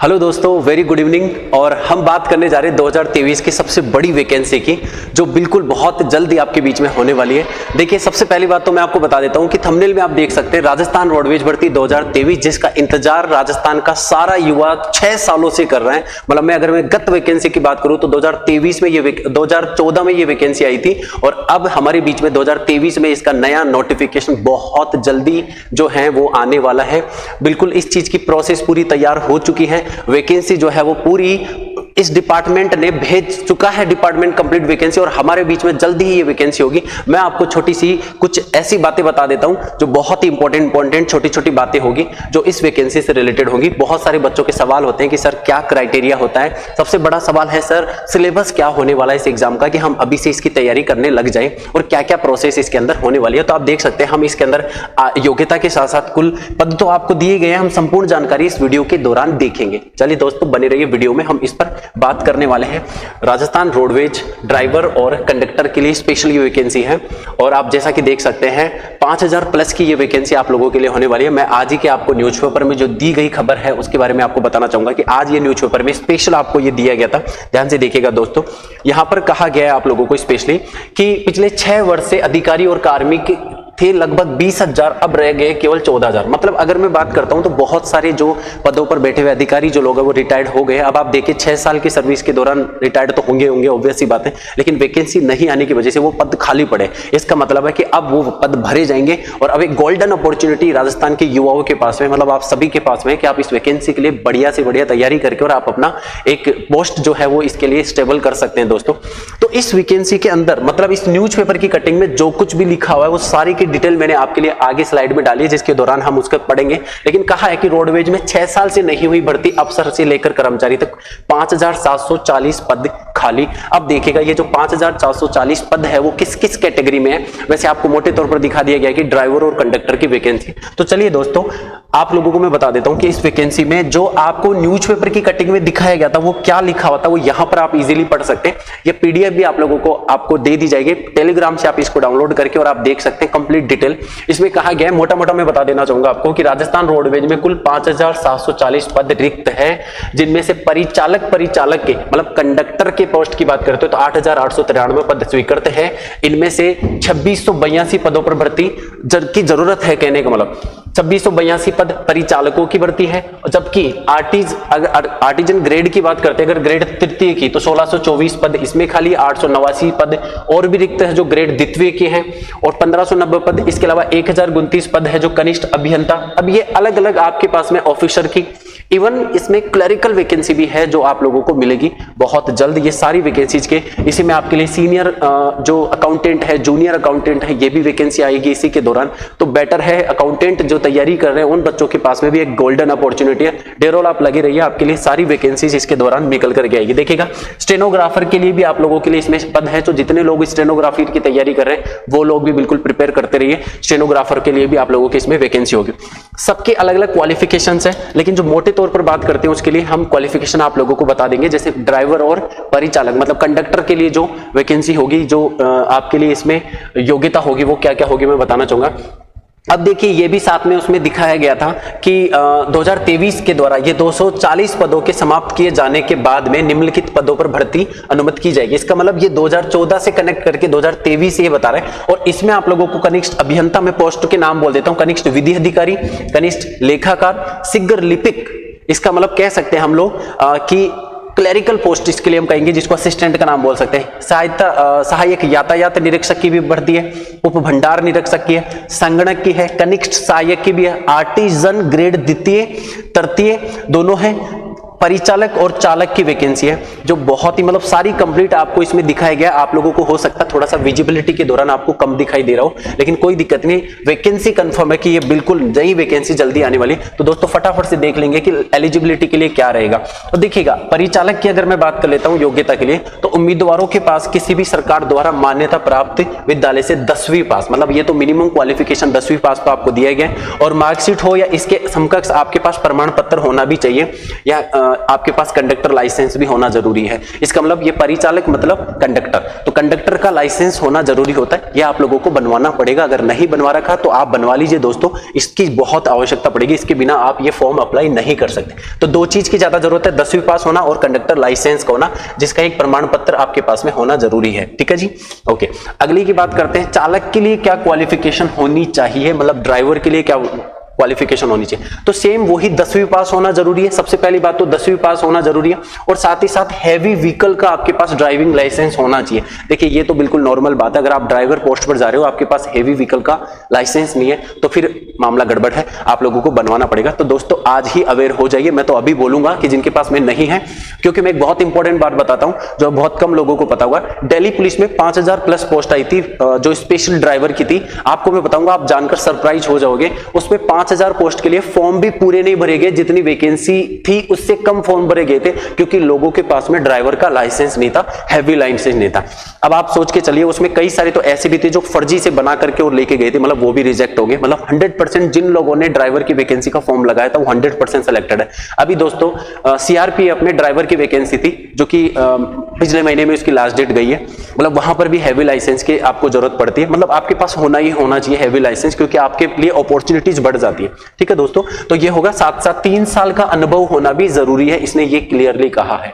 Hello दोस्तों, very good evening. और हम बात करने जा रहे हैं 2023 की सबसे बड़ी वैकेंसी की, जो बिल्कुल बहुत जल्दी आपके बीच में होने वाली है। देखिए, सबसे पहली बात तो मैं आपको बता देता हूं कि थंबनेल में आप देख सकते हैं राजस्थान रोडवेज भर्ती 2023, जिसका इंतजार राजस्थान का सारा युवा 6 सालों से कर रहे हैं। मतलब अगर मैं गत वैकेंसी की बात करूं तो 2023 में 2014 में ये वैकेंसी आई थी, और अब हमारे बीच में 2023 में इसका नया नोटिफिकेशन बहुत जल्दी जो है वो आने वाला है। बिल्कुल इस चीज की प्रोसेस पूरी तैयार हो चुकी है। वैकेंसी जो है वो पूरी इस डिपार्टमेंट ने भेज चुका है, डिपार्टमेंट कंप्लीट वैकेंसी, और हमारे बीच में जल्दी ही ये वैकेंसी होगी। मैं आपको छोटी सी कुछ ऐसी बातें बता देता हूं जो बहुत ही इंपॉर्टेंट छोटी छोटी बातें होगी जो इस वैकेंसी से रिलेटेड होगी। बहुत सारे बच्चों के सवाल होते हैं कि सर क्या क्राइटेरिया होता है। सबसे बड़ा सवाल है सर सिलेबस क्या होने वाला है इस एग्जाम का, कि हम अभी से इसकी तैयारी करने लग जाए, और क्या क्या प्रोसेस इसके अंदर होने वाली है। तो आप देख सकते हैं हम इसके अंदर योग्यता के साथ साथ कुल पद तो आपको दिए गए हैं, हम संपूर्ण जानकारी इस वीडियो के दौरान देखेंगे। चलिए दोस्तों, बने रहिए वीडियो में, हम इस पर बात करने वाले हैं। राजस्थान रोडवेज ड्राइवर और कंडक्टर के लिए स्पेशल ये वैकेंसी है, और आप जैसा कि देख सकते हैं 5000 प्लस की ये वैकेंसी आप लोगों के लिए होने वाली है। मैं आज ही के आपको न्यूज़पेपर में जो दी गई खबर है उसके बारे में आपको बताना चाहूंगा कि आज ये न्यूज़पेपर में स्पेशल आपको ये दिया गया था। ध्यान से देखिएगा दोस्तों, यहां पर कहा गया है आप लोगों को स्पेशली कि पिछले 6 वर्ष से अधिकारी और कार्मिक थे लगभग 20,000, अब रह गए केवल 14,000। मतलब अगर मैं बात करता हूं तो बहुत सारे जो पदों पर बैठे हुए अधिकारी जो लोग हैं वो रिटायर्ड हो गए। अब आप देखिए 6 साल की सर्विस के दौरान रिटायर्ड तो होंगे ऑब्वियस सी बात है, लेकिन वैकेंसी नहीं आने की वजह से वो पद खाली पड़े। इसका मतलब है कि अब वो पद भरे जाएंगे, और अब एक गोल्डन अपॉर्चुनिटी राजस्थान के युवाओं के पास में, मतलब आप सभी के पास में, कि आप इस वैकेंसी के लिए बढ़िया से बढ़िया तैयारी करके और आप अपना एक पोस्ट जो है वो इसके लिए स्टेबल कर सकते हैं दोस्तों। तो इस वैकेंसी के अंदर मतलब इस न्यूज़पेपर की कटिंग में जो कुछ भी लिखा हुआ है वो सारी की डिटेल मैंने आपके लिए आगे स्लाइड में डाली है, जिसके दौरान हम उसको पढ़ेंगे। लेकिन कहा है कि रोडवेज में 6 साल से नहीं हुई भर्ती, अफसर से लेकर कर्मचारी तक 5740 पद खाली। अब देखिएगा ये जो 5440 पद है वो किस किस कैटेगरी में है। वैसे आपको मोटे तौर पर दिखा दिया गया कि ड्राइवर और कंडक्टर की वैकेंसी। तो चलिए दोस्तों, आप लोगों को मैं बता देता हूं कि इस वैकेंसी में जो आपको न्यूज़पेपर की कटिंग में दिखाया गया था वो क्या लिखा हुआ था, वो यहां पर आप इजीली पढ़ सकते हैं। ये पीडीएफ भी आप लोगों को आपको दे दी जाएगी टेलीग्राम से, आप इसको डाउनलोड करके और आप देख सकते हैं कंप्लीट डिटेल। इसमें कहा गया है, मोटा मोटा मैं बता देना चाहूंगा आपको, कि राजस्थान रोडवेज में कुल 5740 पद रिक्त है, जिनमें से परिचालक के मतलब कंडक्टर के पोस्ट की बात करते हो तो 8893 पद स्वीकृत है। इनमें से 2682 पदों पर भर्ती की जरूरत है। कहने का मतलब 2682 पद परिचालकों की भर्ती है, जबकि आर्टिजन ग्रेड की बात करते हैं, अगर ग्रेड तृतीय की तो 1624 पद इसमें खाली, 889 पद और भी रिक्त है जो ग्रेड द्वितीय के हैं, और 1590 पद। इसके अलावा 1029 पद है जो कनिष्ठ अभियंता। अब ये अलग अलग आपके पास में ऑफिसर की, इवन इसमें क्लरिकल वैकेंसी भी है जो आप लोगों को मिलेगी बहुत जल्द। ये सारी वैकेंसीज के इसी में आपके लिए सीनियर जो अकाउंटेंट है, जूनियर अकाउंटेंट है, ये भी वैकेंसी आएगी इसी के दौरान। तो बेटर है अकाउंटेंट जो तैयारी कर रहे हैं उन बच्चों के पास में भी एक गोल्डन अपॉर्चुनिटी है। डेरोल आप लगे रहिए, आपके लिए सारी वैकेंसीज इसके दौरान निकल करके आएगी। देखिएगा स्टेनोग्राफर के लिए भी आप लोगों के लिए इसमें पद है, तो जितने लोग स्टेनोग्राफी की तैयारी कर रहे हैं वो लोग भी बिल्कुल प्रिपेयर करते रहिए। स्टेनोग्राफर के लिए भी आप लोगों की इसमें वैकेंसी होगी। सबके अलग अलग क्वालिफिकेशंस है, लेकिन जो मोटे तौर पर बात करते हैं उसके लिए हम क्वालिफिकेशन आप लोगों को बता देंगे। जैसे ड्राइवर और परिचालक मतलब कंडक्टर के लिए जो वैकेंसी होगी, जो आपके लिए इसमें योग्यता होगी, वो क्या क्या होगी मैं बताना चाहूंगा। अब देखिए ये भी साथ में उसमें दिखाया गया था कि 2023 के द्वारा ये 240 पदों के समाप्त किए जाने के बाद में निम्नलिखित पदों पर भर्ती अनुमति की जाएगी। इसका मतलब ये 2014 से कनेक्ट करके 2023 से ये बता रहे हैं। और इसमें आप लोगों को कनिष्ठ अभियंता में पोस्ट के नाम बोल देता हूं, कनिष्ठ विधि अधिकारी, कनिष्ठ लेखाकार, शीघ्र लिपिक, इसका मतलब कह सकते हैं हम लोग कि क्लरिकल पोस्ट इसके लिए हम कहेंगे, जिसको असिस्टेंट का नाम बोल सकते हैं। सहायक यातायात निरीक्षक की भी भर्ती है, उप भंडार निरीक्षक की है, संगणक की है, कनिष्ठ सहायक की भी है, आर्टिजन ग्रेड द्वितीय तृतीय दोनों है, परिचालक और चालक की वैकेंसी है, जो बहुत ही मतलब सारी कंप्लीट आपको इसमें दिखाया गया। आप लोगों को हो सकता है थोड़ा सा विजिबिलिटी के दौरान आपको कम दिखाई दे रहा हो, लेकिन कोई दिक्कत नहीं, वैकेंसी कंफर्म है कि ये बिल्कुल नई वैकेंसी जल्दी आने वाली। तो दोस्तों फटाफट से देख लेंगे कि एलिजिबिलिटी के लिए क्या रहेगा। तो देखिएगा परिचालक की अगर मैं बात कर लेता हूं योग्यता के लिए, तो उम्मीदवारों के पास किसी भी सरकार द्वारा मान्यता प्राप्त विद्यालय से 10वीं पास, मतलब ये तो मिनिमम क्वालिफिकेशन 10वीं पास तो आपको दिया गया, और मार्कशीट हो या इसके समकक्ष आपके पास प्रमाण पत्र होना भी चाहिए, या आपके पास कंडक्टर लाइसेंस भी होना जरूरी जरूरी है। इसका मतलब ये परिचालक मतलब कंडक्टर, तो कंडक्टर का लाइसेंस होना जरूरी होता है, ये आप लोगों को बनवाना पड़ेगा। अगर नहीं बनवा रखा तो आप बनवा लीजिए दोस्तों, इसकी बहुत आवश्यकता पड़ेगी, इसके बिना आप ये फॉर्म अप्लाई नहीं कर सकते। तो दो चीज की ज्यादा जरूरत है, 10वीं पास होना और कंडक्टर लाइसेंस का होना, जिसका एक प्रमाण पत्र आपके पास में होना जरूरी है। ठीक है जी, ओके। अगली की बात करते हैं, चालक के लिए क्या क्वालिफिकेशन होनी चाहिए, मतलब ड्राइवर के लिए क्या क्वालिफिकेशन होनी चाहिए। तो सेम वही 10वीं पास होना जरूरी है, सबसे पहली बात तो 10वीं पास होना जरूरी है, और साथ ही साथ हैवी व्हीकल का आपके पास ड्राइविंग लाइसेंस होना चाहिए। देखिए ये तो बिल्कुल नॉर्मल बात है, अगर आप ड्राइवर पोस्ट पर जा रहे हो, आपके पास हैवी व्हीकल का लाइसेंस नहीं है तो फिर मामला गड़बड़ है, आप लोगों को बनवाना पड़ेगा। तो दोस्तों आज ही अवेयर हो जाइए, मैं तो अभी बोलूंगा कि जिनके पास में नहीं है, क्योंकि मैं एक बहुत इंपॉर्टेंट बात बताता हूं जो बहुत कम लोगों को पता होगा। दिल्ली पुलिस में 5000 प्लस पोस्ट आई थी जो स्पेशल ड्राइवर की थी, आपको मैं बताऊंगा, आप जानकर सरप्राइज हो जाओगे। उसमें 5000 पोस्ट के लिए फॉर्म भी पूरे नहीं भरे गए, जितनी वैकेंसी थी उससे कम फॉर्म भरे गए थे, क्योंकि लोगों के पास में ड्राइवर का लाइसेंस नहीं था, हैवी लाइसेंस नहीं था। अब आप सोच के चलिए, उसमें कई सारे तो ऐसे भी थे जो फर्जी से बना करके और लेके गए थे, मतलब वो भी रिजेक्ट हो गए। मतलब 100% जिन लोगों ने ड्राइवर की वैकेंसी का फॉर्म लगाया था वो 100% सिलेक्टेड है। अभी दोस्तों सीआरपीएफ में ड्राइवर की वैकेंसी थी जो कि पिछले महीने में उसकी लास्ट डेट गई है, मतलब वहां पर भी हैवी लाइसेंस की आपको जरूरत पड़ती है, मतलब आपके पास होना ही होना चाहिए हैवी लाइसेंस, क्योंकि आपके लिए अपॉर्चुनिटीज बढ़ जाती है। ठीक है दोस्तों, तो ये होगा। साथ साथ 3 साल का अनुभव होना भी जरूरी है, इसने ये क्लियरली कहा है।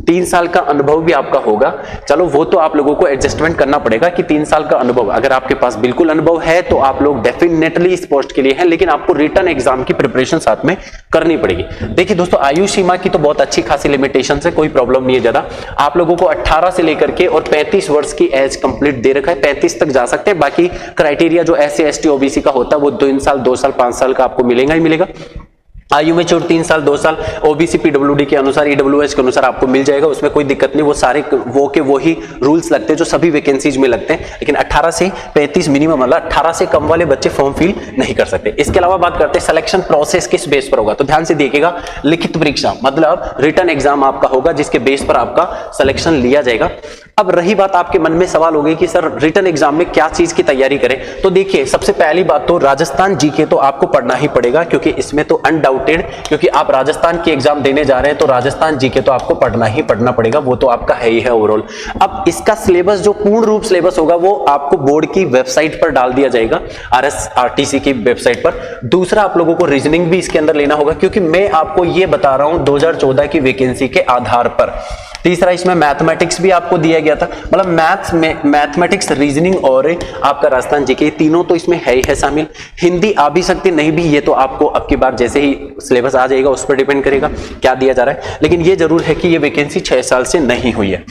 3 साल का अनुभव भी आपका होगा, चलो वो तो आप लोगों को एडजस्टमेंट करना पड़ेगा कि 3 साल का अनुभव, अगर आपके पास बिल्कुल अनुभव है तो आप लोग डेफिनेटली इस पोस्ट के लिए हैं, लेकिन आपको रिटन एग्जाम की प्रिपरेशन साथ में करनी पड़ेगी। देखिए दोस्तों, आयु सीमा की तो बहुत अच्छी खासी लिमिटेशन है, कोई प्रॉब्लम नहीं है ज्यादा। आप लोगों को 18 से लेकर के और 35 वर्ष की एज कंप्लीट दे रखा है, 35 तक जा सकते हैं। बाकी क्राइटेरिया जो SC ST OBC का होता है वो 3 साल 2 साल 5 साल का आपको मिलेगा ही मिलेगा। आयु में छोड़ 3 साल 2 साल ओबीसी PWD के अनुसार EWS के अनुसार आपको मिल जाएगा, उसमें कोई दिक्कत नहीं। वो सारे वो के वही रूल्स लगते हैं जो सभी वैकेंसीज में लगते हैं, लेकिन 18 से 35 मिनिमम, मतलब 18 से कम वाले बच्चे फॉर्म फिल नहीं कर सकते। इसके अलावा बात करते हैं सिलेक्शन प्रोसेस किस बेस पर होगा, तो ध्यान से देखिएगा, लिखित परीक्षा मतलब रिटन एग्जाम आपका होगा, जिसके बेस पर आपका सिलेक्शन लिया जाएगा। अब रही बात, आपके मन में सवाल होगी कि सर रिटन एग्जाम में क्या चीज की तैयारी करें, तो देखिए सबसे पहली बात तो राजस्थान जीके तो आपको पढ़ना ही पड़ेगा, क्योंकि इसमें तो अनडाउटेड, क्योंकि आप राजस्थान की एग्जाम देने जा रहे हैं तो राजस्थान जीके तो आपको पढ़ना ही पढ़ना पड़ेगा, वो तो आपका है ही है ओवरऑल। अब इसका सिलेबस जो पूर्ण रूप सिलेबस होगा वो आपको बोर्ड की वेबसाइट पर डाल दिया जाएगा, RSRTC की वेबसाइट पर। दूसरा, आप लोगों को रीजनिंग भी इसके अंदर लेना होगा, क्योंकि मैं आपको ये बता रहा हूं 2014 की वैकेंसी के आधार पर। तीसरा, इसमें मैथमेटिक्स भी आपको दिया गया था, मतलब मैथमेटिक्स, रीजनिंग और आपका राजस्थान जीके, तीनों तो इसमें है ही है शामिल। हिंदी आ भी सकती, नहीं भी, ये तो आपको अब की बार जैसे ही सिलेबस आ जाएगा उस पर डिपेंड करेगा क्या दिया जा रहा है, लेकिन ये जरूर है कि ये वैकेंसी 6 साल से नहीं हुई है।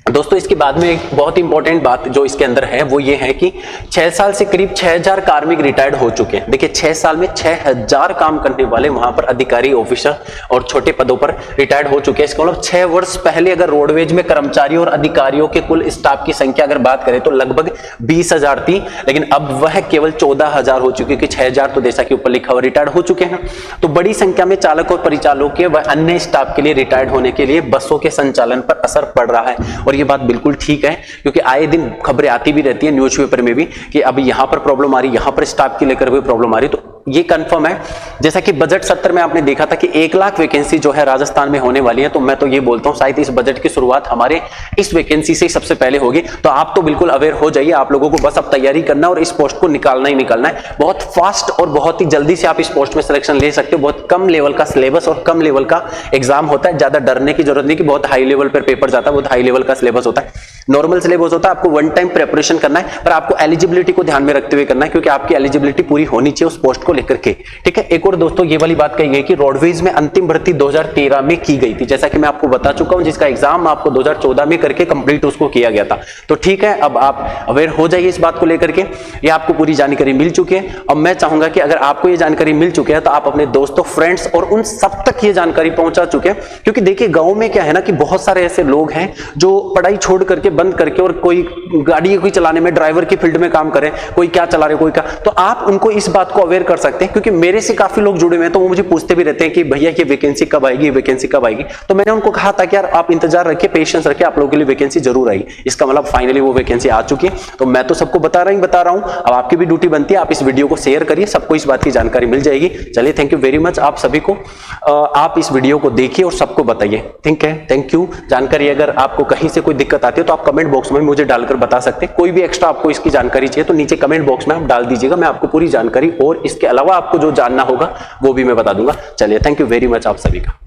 दोस्तों इसके बाद में एक बहुत इंपॉर्टेंट बात जो इसके अंदर है वो ये है कि 6 साल से करीब 6000 कार्मिक रिटायर्ड हो चुके हैं। देखिए 6 साल में 6000 काम करने वाले वहां पर अधिकारी, ऑफिसर और छोटे पदों पर रिटायर्ड हो चुके हैं। इसका मतलब 6 वर्ष पहले अगर रोडवेज में कर्मचारियों और अधिकारियों के कुल स्टाफ की संख्या अगर बात करें तो लगभग 20,000 थी, लेकिन अब वह केवल 14,000 हो चुकी है, कि 6000 तो जैसा कि ऊपर लिखा हुआ रिटायर्ड हो चुके हैं। तो बड़ी संख्या में चालक और परिचालकों के व अन्य स्टाफ के लिए रिटायर्ड होने के लिए बसों के संचालन पर असर पड़ रहा है, और ये बात बिल्कुल ठीक है, क्योंकि आए दिन खबरें आती भी रहती है न्यूज़पेपर में भी कि अब यहां पर प्रॉब्लम आ रही, यहां पर स्टाफ की लेकर कोई प्रॉब्लम आ रही, तो ये कंफर्म है। जैसा कि बजट सत्र में आपने देखा था कि 1 लाख वैकेंसी जो है राजस्थान में होने वाली है, तो मैं तो ये बोलता हूं शायद इस बजट की शुरुआत हमारे इस वैकेंसी से सबसे पहले होगी। तो आप तो बिल्कुल अवेयर हो जाइए, आप लोगों को बस अब तैयारी करना और इस पोस्ट को निकालना ही निकालना है। बहुत फास्ट और बहुत ही जल्दी से आप इस पोस्ट में सिलेक्शन ले सकते हो। बहुत कम लेवल का सिलेबस और कम लेवल का एग्जाम होता है, ज्यादा डरने की जरूरत नहीं कि बहुत हाई लेवल पर पेपर जाता है, बहुत हाई लेवल का सिलेबस होता है। नॉर्मल सिलेबस होता है, आपको वन टाइम प्रिपरेशन करना है, पर आपको एलिजिबिलिटी को ध्यान में रखते हुए करना है, क्योंकि आपकी एलिजिबिलिटी पूरी होनी चाहिए उस पोस्ट को लेकर के। ठीक है, एक और दोस्तों ये वाली बात कही गई कि रोडवेज में अंतिम भर्ती 2013 में की गई थी, जैसा कि मैं आपको बता चुका हूं, जिसका एग्जाम आपको 2014 में करके कंप्लीट उसको किया गया था। तो ठीक है, अब आप अवेयर हो जाइए इस बात को लेकर के, ये आपको पूरी जानकारी मिल चुकी है। अब मैं चाहूंगा कि अगर आपको ये जानकारी मिल चुकी है तो आप अपने दोस्तों, फ्रेंड्स और उन सब तक ये जानकारी पहुंचा चुके हैं, क्योंकि देखिए गांव में क्या है ना कि बहुत सारे ऐसे लोग हैं जो पढ़ाई छोड़ करके बंद करके और कोई गाड़ी कोई चलाने में ड्राइवर की फील्ड में काम करे, कोई क्या चला रहे कोई क्या, तो आप उनको इस बात को अवेयर कर सकते हैं। क्योंकि मेरे से काफी लोग जुड़े हुए हैं, तो वो मुझे पूछते भी रहते हैं कि भैया ये वैकेंसी कब आएगी, वैकेंसी कब आएगी। तो मैंने उनको कहा था कि यार आप इंतजार रखिए, पेशेंस रखिए, आप लोगों के लिए वैकेंसी जरूर आएगी। इसका मतलब फाइनली वो वैकेंसी आ चुकी है। तो मैं तो सबको बता रहा हूं, अब आपकी भी ड्यूटी बनती है, आप इस वीडियो को शेयर करिए, सबको इस बात की जानकारी मिल जाएगी। चलिए, थैंक यू वेरी मच आप सभी को। आप इस वीडियो को देखिए और सबको बताइए। ठीक है, थैंक यू। जानकारी अगर आपको कहीं से कोई दिक्कत आती है तो आप कमेंट बॉक्स में मुझे डालकर बता सकते हैं। कोई भी एक्स्ट्रा आपको इसकी जानकारी चाहिए तो नीचे कमेंट बॉक्स में आप डाल दीजिएगा, मैं आपको पूरी जानकारी और इसके अलावा आपको जो जानना होगा वो भी मैं बता दूंगा। चलिए, थैंक यू वेरी मच आप सभी का।